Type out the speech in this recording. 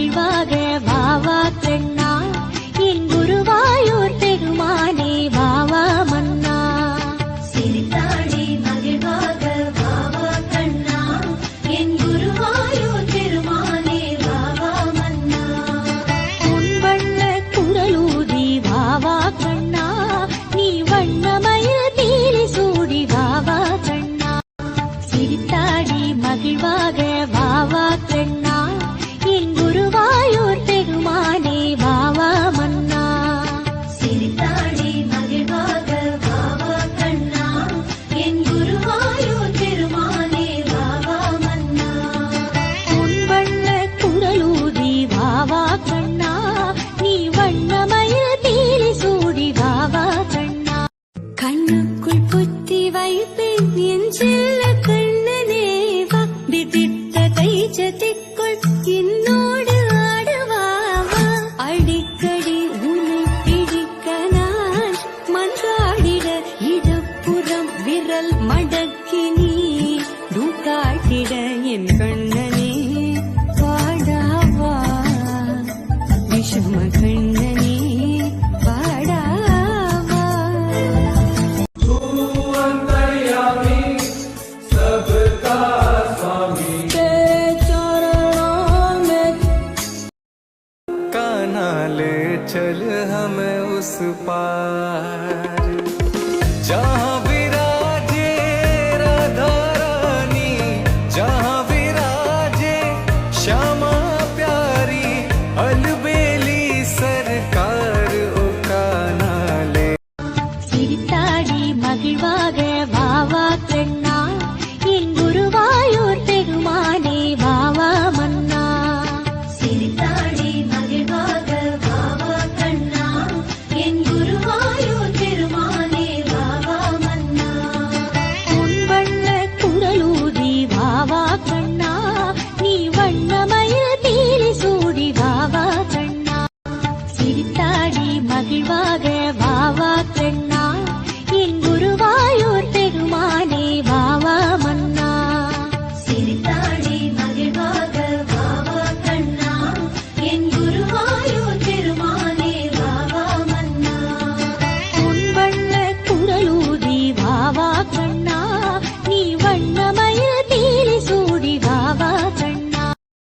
மகிழ்வாக வாவா கண்ணா என் குருவாயூர் பெருமானே வாவா மன்னா. சிரித்தாடி மகிழ்வாக வாவா கண்ணா என் குருவாயூர் பெருமானே வாவா மன்னா. உன் வண்ண குரலூதி வாவா கண்ணா நீ வண்ணமயில் பீலி சூடி வாவா கண்ணா. சிரித்தாடி மகிழ்வாக வாவா கண்ணா என் குருவாயூர் பெருமானே வாவா மன்னா. சிரித்தாடி மகிழ்வாக வாவா கண்ணா என் குருவாயூர் பெருமானே வாவா மன்னா. உன் வண்ண குரலூதி வாவா கண்ணா நீ வண்ணமயில் பீலி சூடி வாவா கண்ணா. கண்ணுக்குள் புத்தி வைப்பேன் என் செல்ல கண்ணனே வா திட்ட தைச்சத்திற்குள் என்னோடு ஆடுவாவா. அடிக்கடி உன்னை பிடிக்க நான் மன்றாடிட இடப்புறம் விரல் மடக்கி நீ காட்டிட என் கண்ணனே பாடாவா விஷம கண்ணனே பாடாவா. कान्हा ले चल हमें उस पार